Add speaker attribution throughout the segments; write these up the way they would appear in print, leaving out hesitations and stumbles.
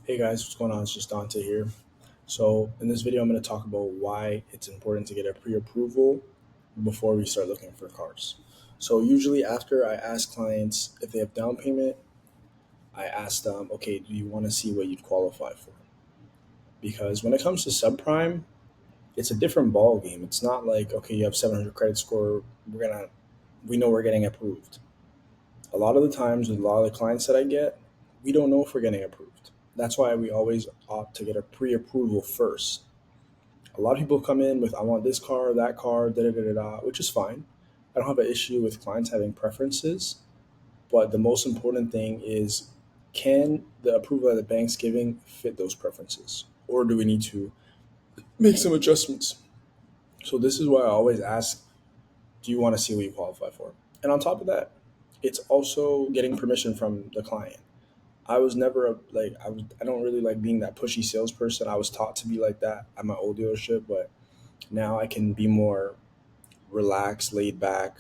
Speaker 1: Hey guys, what's going on? It's just Dante here. So, in this video, I'm going to talk about why it's important to get a pre approval before we start looking for cars. So, usually, after I ask clients if they have down payment, I ask them, okay, do you want to see what you'd qualify for? Because when it comes to subprime, it's a different ball game. It's not like, okay, you have 700 credit score, we know we're getting approved. A lot of the times, with a lot of the clients that I get, we don't know if we're getting approved. That's why we always opt to get a pre approval first. A lot of people come in with, I want this car, that car, da da da da da, which is fine. I don't have an issue with clients having preferences, but the most important thing is, can the approval that the bank's giving fit those preferences? Or do we need to make some adjustments? So, this is why I always ask, do you want to see what you qualify for? And on top of that, it's also getting permission from the client. I was never I don't really like being that pushy salesperson. I was taught to be like that at my old dealership, but now I can be more relaxed, laid back,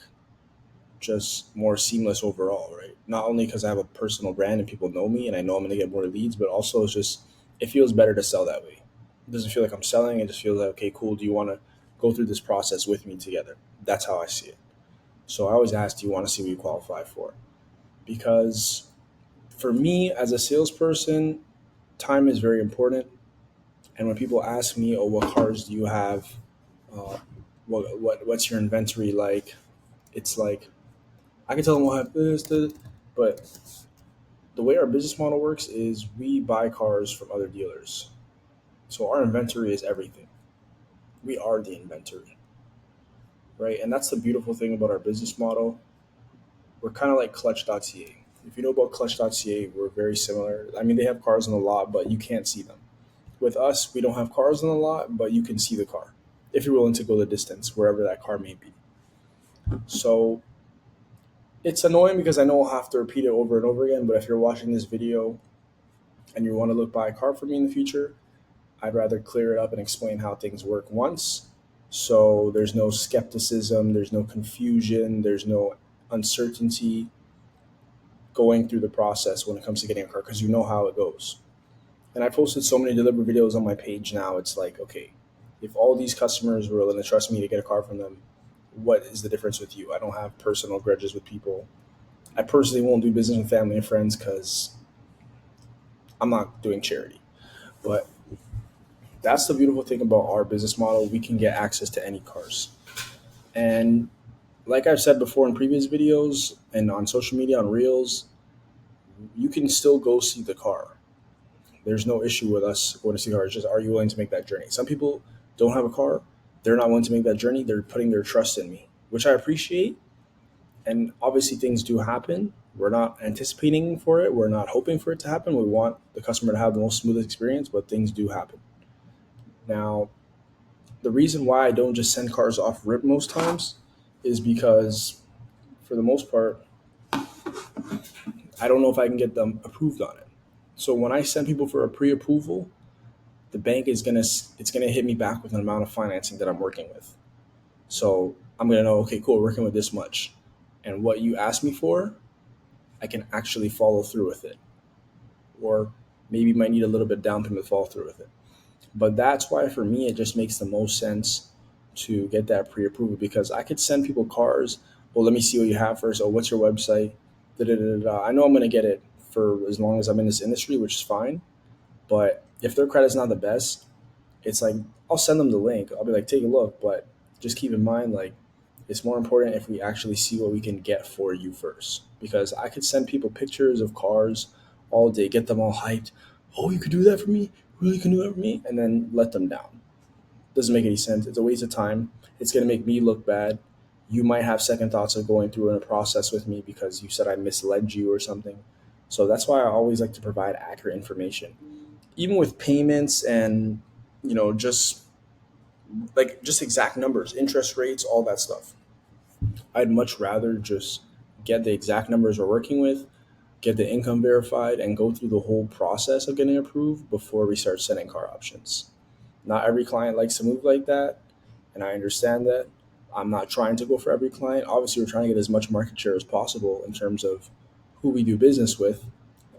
Speaker 1: just more seamless overall, right? Not only because I have a personal brand and people know me and I know I'm going to get more leads, but also it's just, it feels better to sell that way. It doesn't feel like I'm selling. It just feels like, okay, cool. Do you want to go through this process with me together? That's how I see it. So I always ask, do you want to see what you qualify for? Because for me as a salesperson, time is very important. And when people ask me, oh, what cars do you have? Uh, what's your inventory like? It's like, I can tell them we'll have this, but the way our business model works is we buy cars from other dealers. So our inventory is everything. We are the inventory, right? And that's the beautiful thing about our business model. We're kind of like Clutch.ca. If you know about Clutch.ca, we're very similar. I mean, they have cars on the lot, but you can't see them. With us, we don't have cars on the lot, but you can see the car if you're willing to go the distance, wherever that car may be. So it's annoying because I know I'll have to repeat it over and over again, but if you're watching this video and you want to look buy a car from me in the future, I'd rather clear it up and explain how things work once. So there's no skepticism, there's no confusion, there's no uncertainty going through the process when it comes to getting a car because you know how it goes. And I posted so many delivery videos on my page now. It's like, okay, if all these customers were willing to trust me to get a car from them, what is the difference with you? I don't have personal grudges with people. I personally won't do business with family and friends because I'm not doing charity. But that's the beautiful thing about our business model. We can get access to any cars. And like I've said before in previous videos and on social media, on Reels, you can still go see the car. There's no issue with us going to see the car. It's just, are you willing to make that journey? Some people don't have a car. They're not willing to make that journey. They're putting their trust in me, which I appreciate. And obviously, things do happen. We're not anticipating for it. We're not hoping for it to happen. We want the customer to have the most smooth experience, but things do happen. Now, the reason why I don't just send cars off rip most times is because, for the most part, I don't know if I can get them approved on it. So when I send people for a pre-approval, the bank is gonna hit me back with an amount of financing that I'm working with. So I'm gonna know, okay, cool, we're working with this much, and what you asked me for, I can actually follow through with it, or maybe might need a little bit down payment to follow through with it. But that's why for me it just makes the most sense to get that pre-approval because I could send people cars. Well, let me see what you have first. Oh, what's your website? Da, da, da, da. I know I'm gonna get it for as long as I'm in this industry, which is fine. But if their credit's not the best, it's like I'll send them the link. I'll be like, take a look, but just keep in mind, like, it's more important if we actually see what we can get for you first. Because I could send people pictures of cars all day, get them all hyped. Oh, you could do that for me? Really, you can do that for me? And then let them down. Doesn't make any sense. It's a waste of time. It's gonna make me look bad. You might have second thoughts of going through in a process with me because you said I misled you or something. So that's why I always like to provide accurate information even with payments and just just exact numbers, interest rates, all that stuff. I'd much rather just get the exact numbers we're working with, get the income verified, and go through the whole process of getting approved before we start sending car options. Not every client likes to move like that, and I understand that. I'm not trying to go for every client. Obviously, we're trying to get as much market share as possible in terms of who we do business with.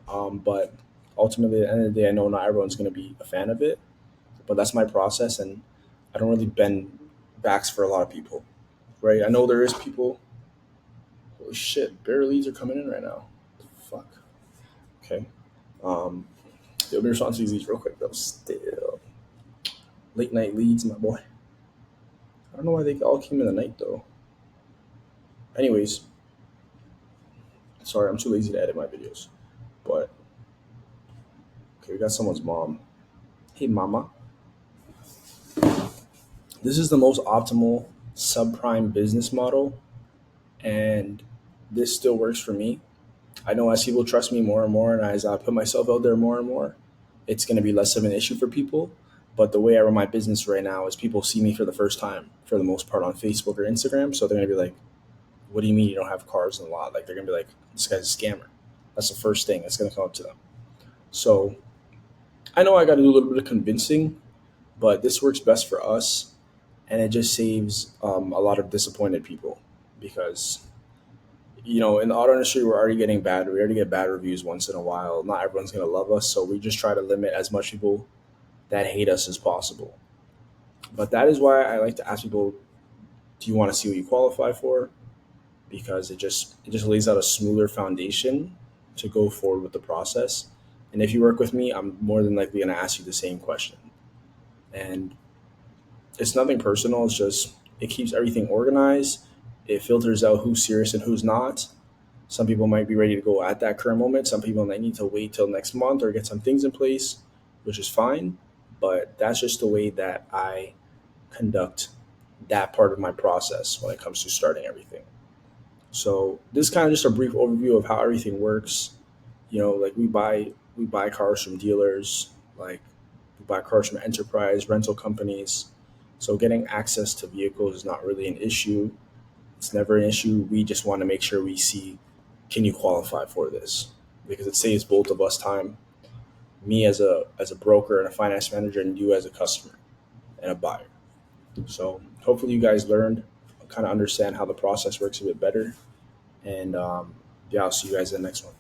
Speaker 1: But ultimately, at the end of the day, I know not everyone's going to be a fan of it, but that's my process, and I don't really bend backs for a lot of people, right? I know there is people. Holy shit, bear leads are coming in right now. Fuck. Okay. Um, Let me respond to these leads real quick though. Still, late night leads, my boy. I don't know why they all came in the night though. Anyways, sorry, I'm too lazy to edit my videos. But okay, we got someone's mom. Hey, mama. This is the most optimal subprime business model, and this still works for me. I know as people trust me more and more, and as I put myself out there more and more, it's going to be less of an issue for people. But the way I run my business right now is people see me for the first time, for the most part, on Facebook or Instagram. So they're going to be like, "What do you mean you don't have cars in the lot?" Like they're going to be like, "This guy's a scammer." That's the first thing that's going to come up to them. So I know I got to do a little bit of convincing, but this works best for us, and it just saves a lot of disappointed people because in the auto industry, we're already getting bad. We already get bad reviews once in a while. Not everyone's going to love us. So we just try to limit as much people that hate us as possible. But that is why I like to ask people, do you want to see what you qualify for? Because it just lays out a smoother foundation to go forward with the process. And if you work with me, I'm more than likely going to ask you the same question. And it's nothing personal. It's just, it keeps everything organized. It filters out who's serious and who's not. Some people might be ready to go at that current moment. Some people might need to wait till next month or get some things in place, which is fine. But that's just the way that I conduct that part of my process when it comes to starting everything. So this is kind of just a brief overview of how everything works. Like we buy cars from dealers, like we buy cars from enterprise rental companies. So getting access to vehicles is not really an issue. It's never an issue. We just want to make sure we see, can you qualify for this? Because it saves both of us time, me as a broker and a finance manager, and you as a customer and a buyer. So hopefully you guys learned, kind of understand how the process works a bit better. And yeah, I'll see you guys in the next one.